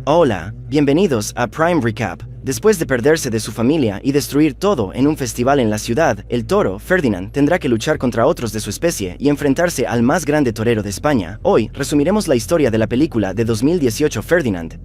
Hola, bienvenidos a Prime Recap. Después de perderse de su familia y destruir todo en un festival en la ciudad, el toro, Ferdinand, tendrá que luchar contra otros de su especie y enfrentarse al más grande torero de España. Hoy, resumiremos la historia de la película de 2018 Ferdinand.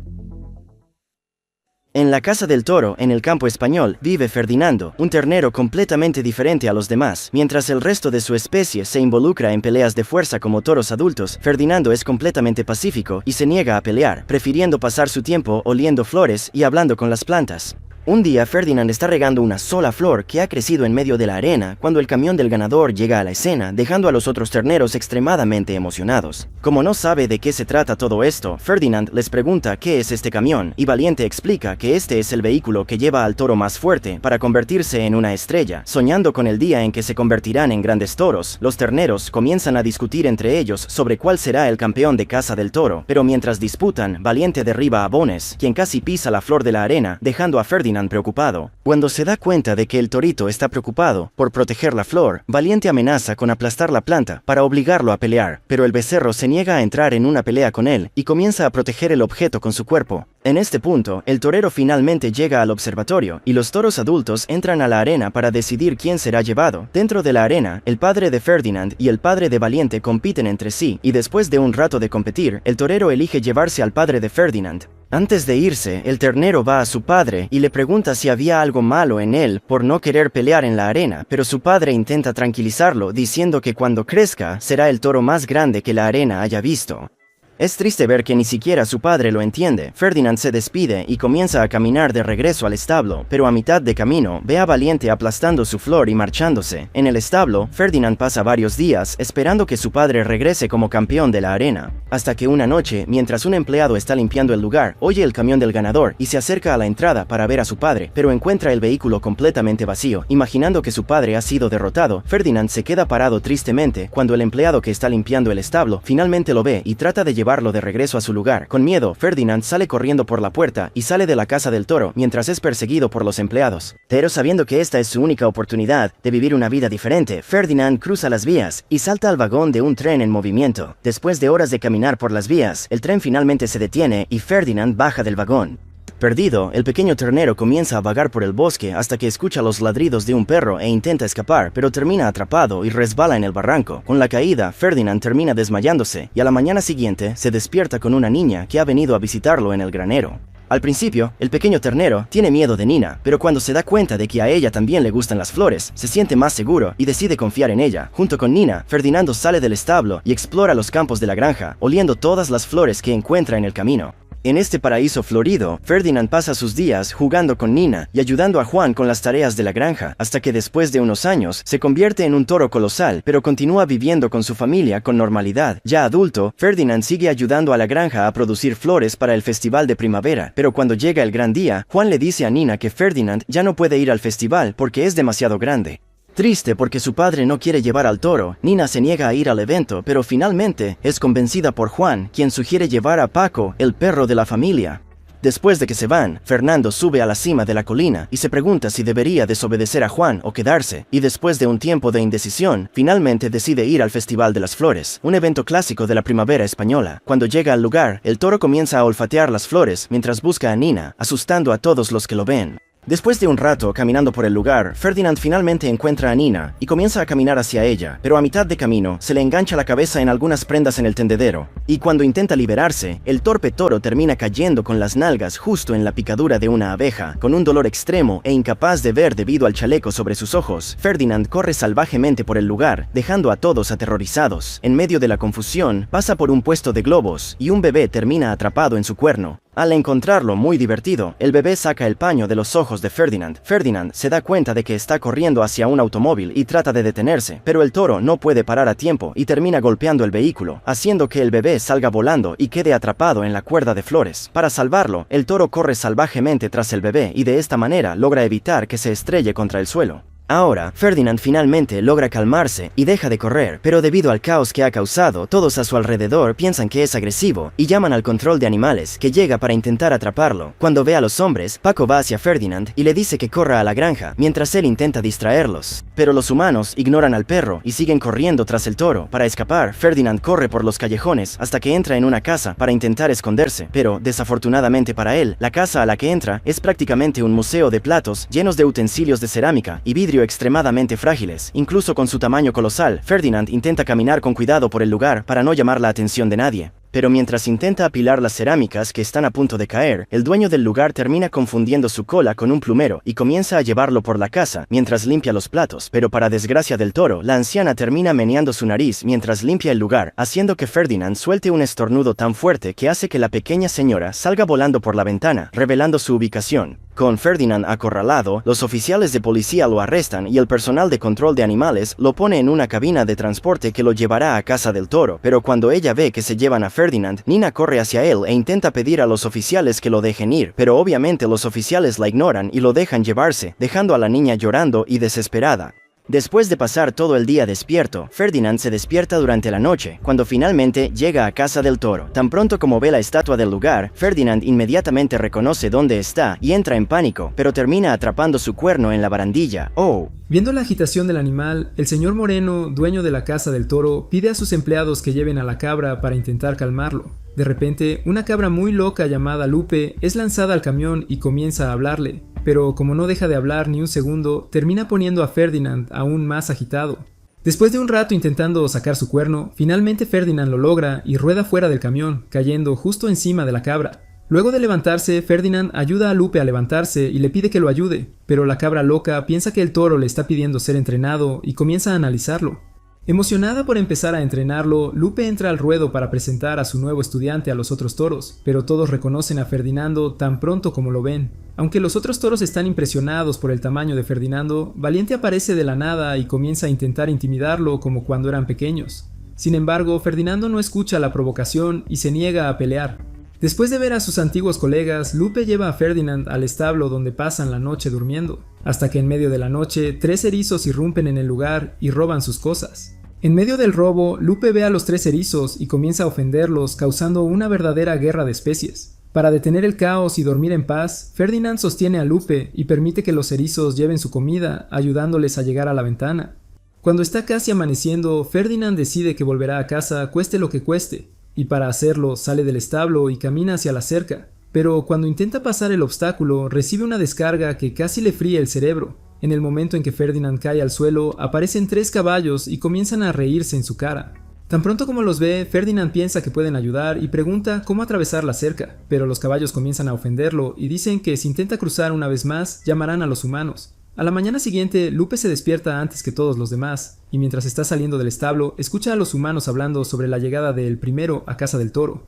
En la Casa del Toro, en el campo español, vive Ferdinando, un ternero completamente diferente a los demás. Mientras el resto de su especie se involucra en peleas de fuerza como toros adultos, Ferdinando es completamente pacífico y se niega a pelear, prefiriendo pasar su tiempo oliendo flores y hablando con las plantas. Un día Ferdinand está regando una sola flor que ha crecido en medio de la arena cuando el camión del ganador llega a la escena, dejando a los otros terneros extremadamente emocionados. Como no sabe de qué se trata todo esto, Ferdinand les pregunta qué es este camión, y Valiente explica que este es el vehículo que lleva al toro más fuerte para convertirse en una estrella. Soñando con el día en que se convertirán en grandes toros, los terneros comienzan a discutir entre ellos sobre cuál será el campeón de Casa del Toro, pero mientras disputan, Valiente derriba a Bones, quien casi pisa la flor de la arena, dejando a Ferdinand preocupado. Cuando se da cuenta de que el torito está preocupado por proteger la flor, Valiente amenaza con aplastar la planta para obligarlo a pelear, pero el becerro se niega a entrar en una pelea con él y comienza a proteger el objeto con su cuerpo. En este punto, el torero finalmente llega al observatorio y los toros adultos entran a la arena para decidir quién será llevado. Dentro de la arena, el padre de Ferdinand y el padre de Valiente compiten entre sí, y después de un rato de competir, el torero elige llevarse al padre de Ferdinand. Antes de irse, el ternero va a su padre y le pregunta si había algo malo en él por no querer pelear en la arena, pero su padre intenta tranquilizarlo diciendo que cuando crezca será el toro más grande que la arena haya visto. Es triste ver que ni siquiera su padre lo entiende. Ferdinand se despide y comienza a caminar de regreso al establo, pero a mitad de camino ve a Valiente aplastando su flor y marchándose. En el establo, Ferdinand pasa varios días esperando que su padre regrese como campeón de la arena. Hasta que una noche, mientras un empleado está limpiando el lugar, oye el camión del ganador y se acerca a la entrada para ver a su padre, pero encuentra el vehículo completamente vacío. Imaginando que su padre ha sido derrotado, Ferdinand se queda parado tristemente cuando el empleado que está limpiando el establo finalmente lo ve y trata de llevarlo de regreso a su lugar. Con miedo, Ferdinand sale corriendo por la puerta y sale de la Casa del Toro mientras es perseguido por los empleados. Pero sabiendo que esta es su única oportunidad de vivir una vida diferente, Ferdinand cruza las vías y salta al vagón de un tren en movimiento. Después de horas de caminar por las vías, el tren finalmente se detiene y Ferdinand baja del vagón. Perdido, el pequeño ternero comienza a vagar por el bosque hasta que escucha los ladridos de un perro e intenta escapar, pero termina atrapado y resbala en el barranco. Con la caída, Ferdinand termina desmayándose y a la mañana siguiente se despierta con una niña que ha venido a visitarlo en el granero. Al principio, el pequeño ternero tiene miedo de Nina, pero cuando se da cuenta de que a ella también le gustan las flores, se siente más seguro y decide confiar en ella. Junto con Nina, Ferdinando sale del establo y explora los campos de la granja, oliendo todas las flores que encuentra en el camino. En este paraíso florido, Ferdinand pasa sus días jugando con Nina y ayudando a Juan con las tareas de la granja, hasta que después de unos años se convierte en un toro colosal, pero continúa viviendo con su familia con normalidad. Ya adulto, Ferdinand sigue ayudando a la granja a producir flores para el festival de primavera, pero cuando llega el gran día, Juan le dice a Nina que Ferdinand ya no puede ir al festival porque es demasiado grande. Triste porque su padre no quiere llevar al toro, Nina se niega a ir al evento, pero finalmente es convencida por Juan, quien sugiere llevar a Paco, el perro de la familia. Después de que se van, Fernando sube a la cima de la colina y se pregunta si debería desobedecer a Juan o quedarse, y después de un tiempo de indecisión, finalmente decide ir al Festival de las Flores, un evento clásico de la primavera española. Cuando llega al lugar, el toro comienza a olfatear las flores mientras busca a Nina, asustando a todos los que lo ven. Después de un rato caminando por el lugar, Ferdinand finalmente encuentra a Nina y comienza a caminar hacia ella, pero a mitad de camino se le engancha la cabeza en algunas prendas en el tendedero, y cuando intenta liberarse, el torpe toro termina cayendo con las nalgas justo en la picadura de una abeja. Con un dolor extremo e incapaz de ver debido al chaleco sobre sus ojos, Ferdinand corre salvajemente por el lugar, dejando a todos aterrorizados. En medio de la confusión, pasa por un puesto de globos y un bebé termina atrapado en su cuerno. Al encontrarlo muy divertido, el bebé saca el paño de los ojos de Ferdinand. Ferdinand se da cuenta de que está corriendo hacia un automóvil y trata de detenerse, pero el toro no puede parar a tiempo y termina golpeando el vehículo, haciendo que el bebé salga volando y quede atrapado en la cuerda de flores. Para salvarlo, el toro corre salvajemente tras el bebé y de esta manera logra evitar que se estrelle contra el suelo. Ahora, Ferdinand finalmente logra calmarse y deja de correr, pero debido al caos que ha causado, todos a su alrededor piensan que es agresivo y llaman al control de animales, que llega para intentar atraparlo. Cuando ve a los hombres, Paco va hacia Ferdinand y le dice que corra a la granja, mientras él intenta distraerlos. Pero los humanos ignoran al perro y siguen corriendo tras el toro. Para escapar, Ferdinand corre por los callejones hasta que entra en una casa para intentar esconderse, pero, desafortunadamente para él, la casa a la que entra es prácticamente un museo de platos llenos de utensilios de cerámica y vidrio extremadamente frágiles. Incluso con su tamaño colosal, Ferdinand intenta caminar con cuidado por el lugar para no llamar la atención de nadie. Pero mientras intenta apilar las cerámicas que están a punto de caer, el dueño del lugar termina confundiendo su cola con un plumero y comienza a llevarlo por la casa mientras limpia los platos. Pero para desgracia del toro, la anciana termina meneando su nariz mientras limpia el lugar, haciendo que Ferdinand suelte un estornudo tan fuerte que hace que la pequeña señora salga volando por la ventana, revelando su ubicación. Con Ferdinand acorralado, los oficiales de policía lo arrestan y el personal de control de animales lo pone en una cabina de transporte que lo llevará a casa del toro. Pero cuando ella ve que se llevan a Ferdinand, Nina corre hacia él e intenta pedir a los oficiales que lo dejen ir, pero obviamente los oficiales la ignoran y lo dejan llevarse, dejando a la niña llorando y desesperada. Después de pasar todo el día despierto, Ferdinand se despierta durante la noche, cuando finalmente llega a casa del toro. Tan pronto como ve la estatua del lugar, Ferdinand inmediatamente reconoce dónde está y entra en pánico, pero termina atrapando su cuerno en la barandilla. ¡Oh! Viendo la agitación del animal, el señor Moreno, dueño de la casa del toro, pide a sus empleados que lleven a la cabra para intentar calmarlo. De repente, una cabra muy loca llamada Lupe es lanzada al camión y comienza a hablarle, pero como no deja de hablar ni un segundo, termina poniendo a Ferdinand aún más agitado. Después de un rato intentando sacar su cuerno, finalmente Ferdinand lo logra y rueda fuera del camión, cayendo justo encima de la cabra. Luego de levantarse, Ferdinand ayuda a Lupe a levantarse y le pide que lo ayude, pero la cabra loca piensa que el toro le está pidiendo ser entrenado y comienza a analizarlo. Emocionada por empezar a entrenarlo, Lupe entra al ruedo para presentar a su nuevo estudiante a los otros toros, pero todos reconocen a Ferdinando tan pronto como lo ven. Aunque los otros toros están impresionados por el tamaño de Ferdinando, Valiente aparece de la nada y comienza a intentar intimidarlo como cuando eran pequeños. Sin embargo, Ferdinando no escucha la provocación y se niega a pelear. Después de ver a sus antiguos colegas, Lupe lleva a Ferdinand al establo donde pasan la noche durmiendo, hasta que en medio de la noche, 3 erizos irrumpen en el lugar y roban sus cosas. En medio del robo, Lupe ve a los 3 erizos y comienza a ofenderlos, causando una verdadera guerra de especies. Para detener el caos y dormir en paz, Ferdinand sostiene a Lupe y permite que los erizos lleven su comida, ayudándoles a llegar a la ventana. Cuando está casi amaneciendo, Ferdinand decide que volverá a casa cueste lo que cueste, y para hacerlo sale del establo y camina hacia la cerca, pero cuando intenta pasar el obstáculo recibe una descarga que casi le fríe el cerebro. En el momento en que Ferdinand cae al suelo, aparecen 3 caballos y comienzan a reírse en su cara. Tan pronto como los ve, Ferdinand piensa que pueden ayudar y pregunta cómo atravesar la cerca, pero los caballos comienzan a ofenderlo y dicen que si intenta cruzar una vez más, llamarán a los humanos. A la mañana siguiente, Lupe se despierta antes que todos los demás, y mientras está saliendo del establo, escucha a los humanos hablando sobre la llegada del primero a casa del toro.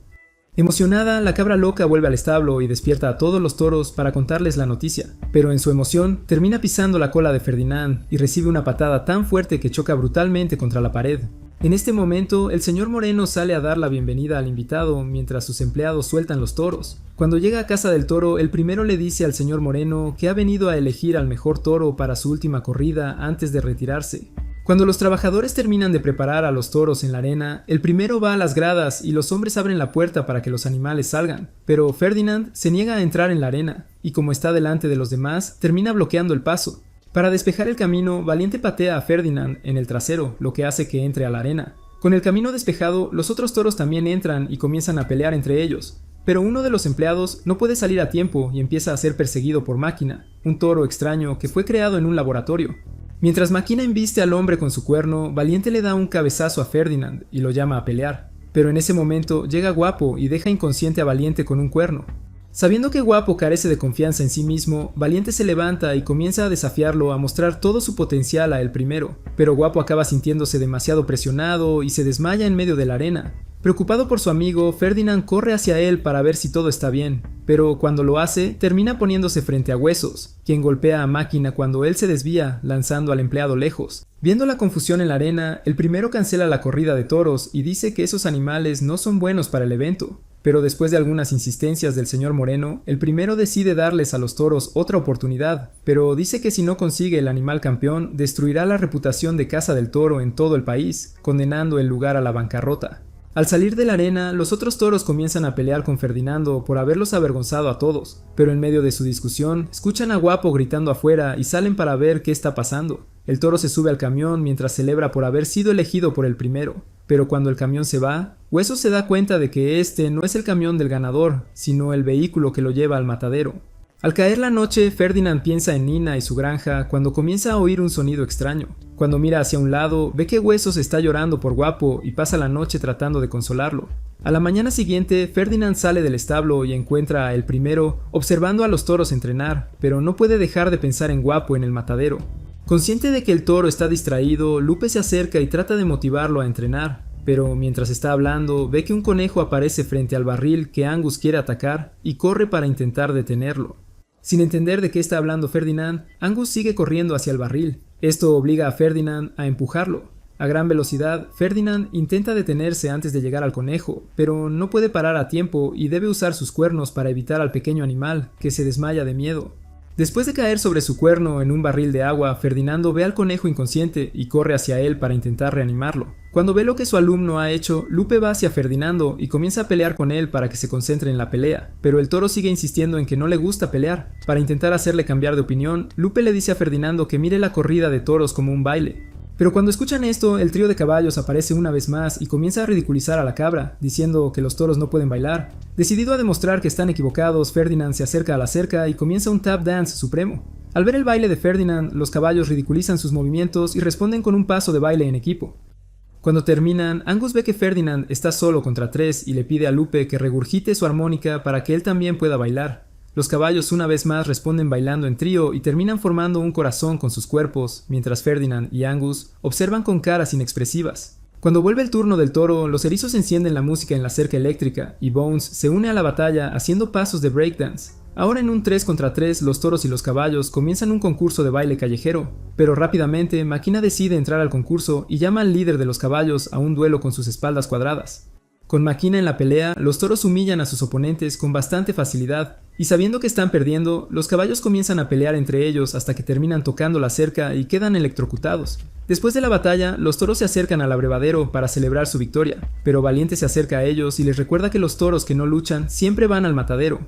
Emocionada, la cabra loca vuelve al establo y despierta a todos los toros para contarles la noticia, pero en su emoción termina pisando la cola de Ferdinand y recibe una patada tan fuerte que choca brutalmente contra la pared. En este momento, el señor Moreno sale a dar la bienvenida al invitado mientras sus empleados sueltan los toros. Cuando llega a casa del toro, el primero le dice al señor Moreno que ha venido a elegir al mejor toro para su última corrida antes de retirarse. Cuando los trabajadores terminan de preparar a los toros en la arena, el primero va a las gradas y los hombres abren la puerta para que los animales salgan, pero Ferdinand se niega a entrar en la arena, y como está delante de los demás, termina bloqueando el paso. Para despejar el camino, Valiente patea a Ferdinand en el trasero, lo que hace que entre a la arena. Con el camino despejado, los otros toros también entran y comienzan a pelear entre ellos, pero uno de los empleados no puede salir a tiempo y empieza a ser perseguido por Máquina, un toro extraño que fue creado en un laboratorio. Mientras Máquina embiste al hombre con su cuerno, Valiente le da un cabezazo a Ferdinand y lo llama a pelear, pero en ese momento llega Guapo y deja inconsciente a Valiente con un cuerno. Sabiendo que Guapo carece de confianza en sí mismo, Valiente se levanta y comienza a desafiarlo a mostrar todo su potencial a él primero, pero Guapo acaba sintiéndose demasiado presionado y se desmaya en medio de la arena. Preocupado por su amigo, Ferdinand corre hacia él para ver si todo está bien, pero cuando lo hace, termina poniéndose frente a Huesos, quien golpea a Máquina cuando él se desvía, lanzando al empleado lejos. Viendo la confusión en la arena, el primero cancela la corrida de toros y dice que esos animales no son buenos para el evento. pero después de algunas insistencias del señor Moreno, el primero decide darles a los toros otra oportunidad, pero dice que si no consigue el animal campeón, destruirá la reputación de Casa del Toro en todo el país, condenando el lugar a la bancarrota. Al salir de la arena, los otros toros comienzan a pelear con Ferdinando por haberlos avergonzado a todos, pero en medio de su discusión, escuchan a Guapo gritando afuera y salen para ver qué está pasando. El toro se sube al camión mientras celebra por haber sido elegido por el primero, pero cuando el camión se va, Huesos se da cuenta de que este no es el camión del ganador, sino el vehículo que lo lleva al matadero. Al caer la noche, Ferdinand piensa en Nina y su granja cuando comienza a oír un sonido extraño. Cuando mira hacia un lado, ve que Huesos está llorando por Guapo y pasa la noche tratando de consolarlo. A la mañana siguiente, Ferdinand sale del establo y encuentra a el primero observando a los toros entrenar, pero no puede dejar de pensar en Guapo en el matadero. Consciente de que el toro está distraído, Lupe se acerca y trata de motivarlo a entrenar, pero mientras está hablando, ve que un conejo aparece frente al barril que Angus quiere atacar y corre para intentar detenerlo. Sin entender de qué está hablando Ferdinand, Angus sigue corriendo hacia el barril. Esto obliga a Ferdinand a empujarlo. A gran velocidad, Ferdinand intenta detenerse antes de llegar al conejo, pero no puede parar a tiempo y debe usar sus cuernos para evitar al pequeño animal, que se desmaya de miedo. Después de caer sobre su cuerno en un barril de agua, Ferdinando ve al conejo inconsciente y corre hacia él para intentar reanimarlo. Cuando ve lo que su alumno ha hecho, Lupe va hacia Ferdinando y comienza a pelear con él para que se concentre en la pelea, pero el toro sigue insistiendo en que no le gusta pelear. Para intentar hacerle cambiar de opinión, Lupe le dice a Ferdinando que mire la corrida de toros como un baile. Pero cuando escuchan esto, el trío de caballos aparece una vez más y comienza a ridiculizar a la cabra, diciendo que los toros no pueden bailar. Decidido a demostrar que están equivocados, Ferdinand se acerca a la cerca y comienza un tap dance supremo. Al ver el baile de Ferdinand, los caballos ridiculizan sus movimientos y responden con un paso de baile en equipo. Cuando terminan, Angus ve que Ferdinand está solo contra tres y le pide a Lupe que regurgite su armónica para que él también pueda bailar. Los caballos una vez más responden bailando en trío y terminan formando un corazón con sus cuerpos, mientras Ferdinand y Angus observan con caras inexpresivas. Cuando vuelve el turno del toro, los erizos encienden la música en la cerca eléctrica y Bones se une a la batalla haciendo pasos de breakdance. Ahora en un 3 contra 3, los toros y los caballos comienzan un concurso de baile callejero, pero rápidamente Makina decide entrar al concurso y llama al líder de los caballos a un duelo con sus espaldas cuadradas. Con Makina en la pelea, los toros humillan a sus oponentes con bastante facilidad, y sabiendo que están perdiendo, los caballos comienzan a pelear entre ellos hasta que terminan tocando la cerca y quedan electrocutados. Después de la batalla, los toros se acercan al abrevadero para celebrar su victoria, pero Valiente se acerca a ellos y les recuerda que los toros que no luchan siempre van al matadero.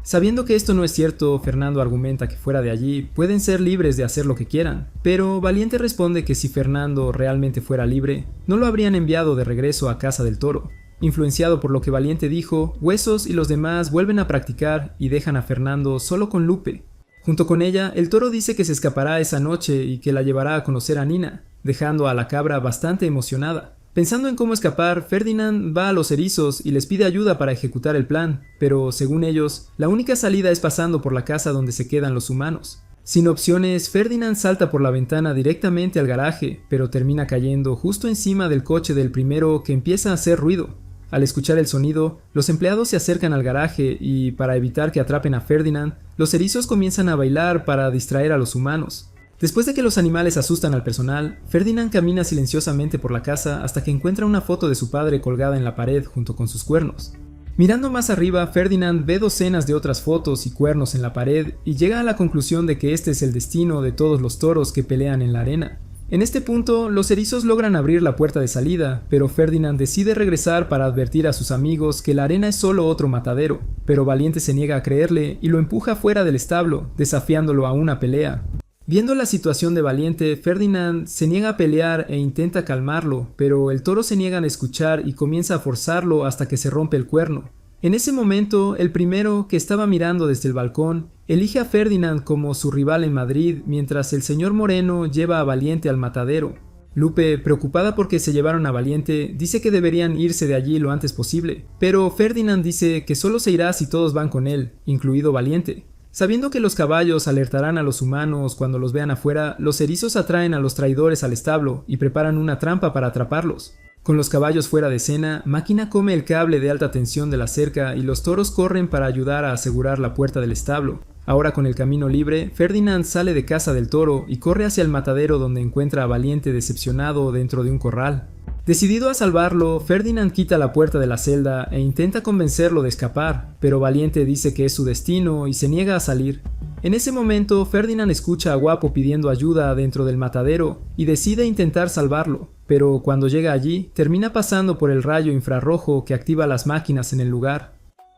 Sabiendo que esto no es cierto, Fernando argumenta que fuera de allí pueden ser libres de hacer lo que quieran, pero Valiente responde que si Fernando realmente fuera libre, no lo habrían enviado de regreso a Casa del Toro. Influenciado por lo que Valiente dijo, Huesos y los demás vuelven a practicar y dejan a Fernando solo con Lupe. Junto con ella, el toro dice que se escapará esa noche y que la llevará a conocer a Nina, dejando a la cabra bastante emocionada. Pensando en cómo escapar, Ferdinand va a los erizos y les pide ayuda para ejecutar el plan, pero según ellos, la única salida es pasando por la casa donde se quedan los humanos. Sin opciones, Ferdinand salta por la ventana directamente al garaje, pero termina cayendo justo encima del coche del primero que empieza a hacer ruido. Al escuchar el sonido, los empleados se acercan al garaje y, para evitar que atrapen a Ferdinand, los erizos comienzan a bailar para distraer a los humanos. Después de que los animales asustan al personal, Ferdinand camina silenciosamente por la casa hasta que encuentra una foto de su padre colgada en la pared junto con sus cuernos. Mirando más arriba, Ferdinand ve docenas de otras fotos y cuernos en la pared y llega a la conclusión de que este es el destino de todos los toros que pelean en la arena. En este punto, los erizos logran abrir la puerta de salida, pero Ferdinand decide regresar para advertir a sus amigos que la arena es solo otro matadero, pero Valiente se niega a creerle y lo empuja fuera del establo, desafiándolo a una pelea. Viendo la situación de Valiente, Ferdinand se niega a pelear e intenta calmarlo, pero el toro se niega a escuchar y comienza a forzarlo hasta que se rompe el cuerno. En ese momento, el primero, que estaba mirando desde el balcón, elige a Ferdinand como su rival en Madrid, mientras el señor Moreno lleva a Valiente al matadero. Lupe, preocupada porque se llevaron a Valiente, dice que deberían irse de allí lo antes posible, pero Ferdinand dice que solo se irá si todos van con él, incluido Valiente. Sabiendo que los caballos alertarán a los humanos cuando los vean afuera, los erizos atraen a los traidores al establo y preparan una trampa para atraparlos. Con los caballos fuera de escena, Makina come el cable de alta tensión de la cerca y los toros corren para ayudar a asegurar la puerta del establo. Ahora con el camino libre, Ferdinand sale de Casa del Toro y corre hacia el matadero donde encuentra a Valiente decepcionado dentro de un corral. Decidido a salvarlo, Ferdinand quita la puerta de la celda e intenta convencerlo de escapar, pero Valiente dice que es su destino y se niega a salir. En ese momento, Ferdinand escucha a Guapo pidiendo ayuda dentro del matadero y decide intentar salvarlo, pero cuando llega allí, termina pasando por el rayo infrarrojo que activa las máquinas en el lugar.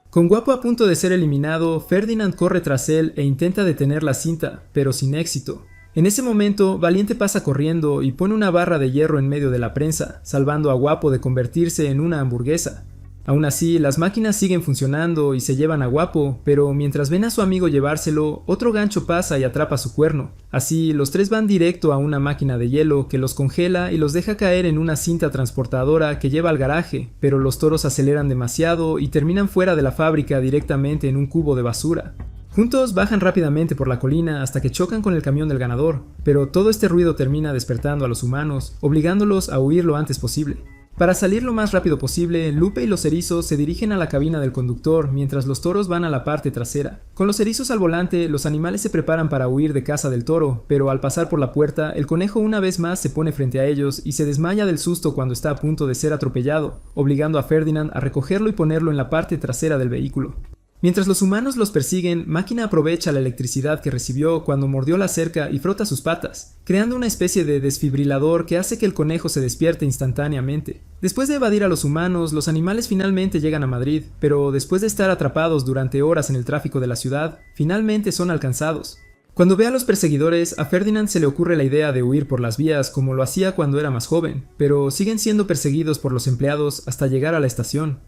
Con Guapo a punto de ser eliminado, Ferdinand corre tras él e intenta detener la cinta, pero sin éxito. En ese momento, Valiente pasa corriendo y pone una barra de hierro en medio de la prensa, salvando a Guapo de convertirse en una hamburguesa. Aún así, las máquinas siguen funcionando y se llevan a Guapo, pero mientras ven a su amigo llevárselo, otro gancho pasa y atrapa su cuerno. Así, los tres van directo a una máquina de hielo que los congela y los deja caer en una cinta transportadora que lleva al garaje, pero los toros aceleran demasiado y terminan fuera de la fábrica directamente en un cubo de basura. Juntos bajan rápidamente por la colina hasta que chocan con el camión del ganador, pero todo este ruido termina despertando a los humanos, obligándolos a huir lo antes posible. Para salir lo más rápido posible, Lupe y los erizos se dirigen a la cabina del conductor mientras los toros van a la parte trasera. Con los erizos al volante, los animales se preparan para huir de casa del toro, pero al pasar por la puerta, el conejo una vez más se pone frente a ellos y se desmaya del susto cuando está a punto de ser atropellado, obligando a Ferdinand a recogerlo y ponerlo en la parte trasera del vehículo. Mientras los humanos los persiguen, Máquina aprovecha la electricidad que recibió cuando mordió la cerca y frota sus patas, creando una especie de desfibrilador que hace que el conejo se despierte instantáneamente. Después de evadir a los humanos, los animales finalmente llegan a Madrid, pero después de estar atrapados durante horas en el tráfico de la ciudad, finalmente son alcanzados. Cuando ve a los perseguidores, a Ferdinand se le ocurre la idea de huir por las vías como lo hacía cuando era más joven, pero siguen siendo perseguidos por los empleados hasta llegar a la estación.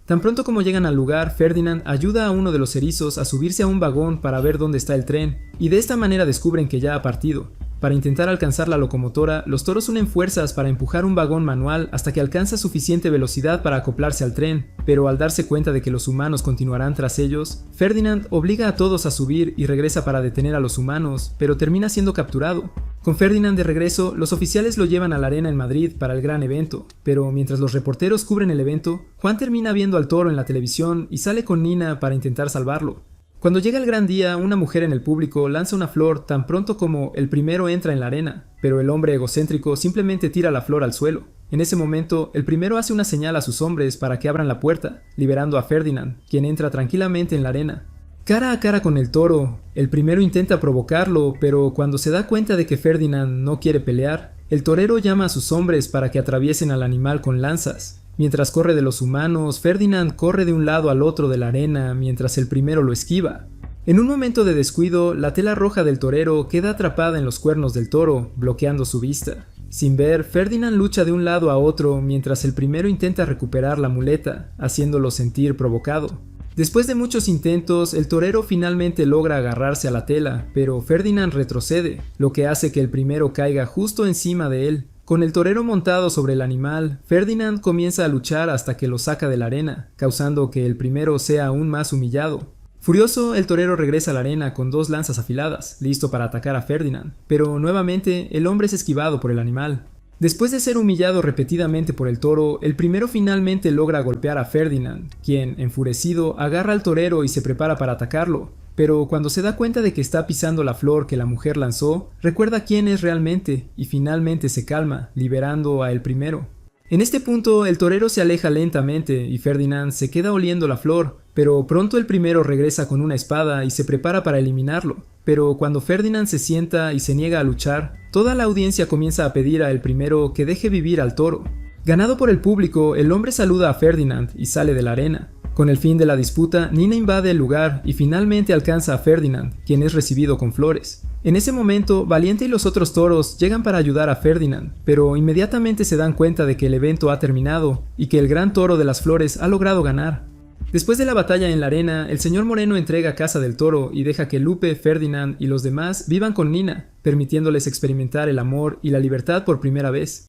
Tan pronto como llegan al lugar, Ferdinand ayuda a uno de los erizos a subirse a un vagón para ver dónde está el tren, y de esta manera descubren que ya ha partido. Para intentar alcanzar la locomotora, los toros unen fuerzas para empujar un vagón manual hasta que alcanza suficiente velocidad para acoplarse al tren, pero al darse cuenta de que los humanos continuarán tras ellos, Ferdinand obliga a todos a subir y regresa para detener a los humanos, pero termina siendo capturado. Con Ferdinand de regreso, los oficiales lo llevan a la arena en Madrid para el gran evento, pero mientras los reporteros cubren el evento, Juan termina viendo al toro en la televisión y sale con Nina para intentar salvarlo. Cuando llega el gran día, una mujer en el público lanza una flor tan pronto como el primero entra en la arena, pero el hombre egocéntrico simplemente tira la flor al suelo. En ese momento, el primero hace una señal a sus hombres para que abran la puerta, liberando a Ferdinand, quien entra tranquilamente en la arena. Cara a cara con el toro, el primero intenta provocarlo, pero cuando se da cuenta de que Ferdinand no quiere pelear, el torero llama a sus hombres para que atraviesen al animal con lanzas. Mientras corre de los humanos, Ferdinand corre de un lado al otro de la arena mientras el primero lo esquiva. En un momento de descuido, la tela roja del torero queda atrapada en los cuernos del toro, bloqueando su vista. Sin ver, Ferdinand lucha de un lado a otro mientras el primero intenta recuperar la muleta, haciéndolo sentir provocado. Después de muchos intentos, el torero finalmente logra agarrarse a la tela, pero Ferdinand retrocede, lo que hace que el primero caiga justo encima de él. Con el torero montado sobre el animal, Ferdinand comienza a luchar hasta que lo saca de la arena, causando que el primero sea aún más humillado. Furioso, el torero regresa a la arena con dos lanzas afiladas, listo para atacar a Ferdinand, pero nuevamente el hombre es esquivado por el animal. Después de ser humillado repetidamente por el toro, el primero finalmente logra golpear a Ferdinand, quien, enfurecido, agarra al torero y se prepara para atacarlo. Pero cuando se da cuenta de que está pisando la flor que la mujer lanzó, recuerda quién es realmente y finalmente se calma, liberando a el primero. En este punto, el torero se aleja lentamente y Ferdinand se queda oliendo la flor, pero pronto el primero regresa con una espada y se prepara para eliminarlo. Pero cuando Ferdinand se sienta y se niega a luchar, toda la audiencia comienza a pedir a el primero que deje vivir al toro. Ganado por el público, el hombre saluda a Ferdinand y sale de la arena. Con el fin de la disputa, Nina invade el lugar y finalmente alcanza a Ferdinand, quien es recibido con flores. En ese momento, Valiente y los otros toros llegan para ayudar a Ferdinand, pero inmediatamente se dan cuenta de que el evento ha terminado y que el gran toro de las flores ha logrado ganar. Después de la batalla en la arena, el señor Moreno entrega Casa del Toro y deja que Lupe, Ferdinand y los demás vivan con Nina, permitiéndoles experimentar el amor y la libertad por primera vez.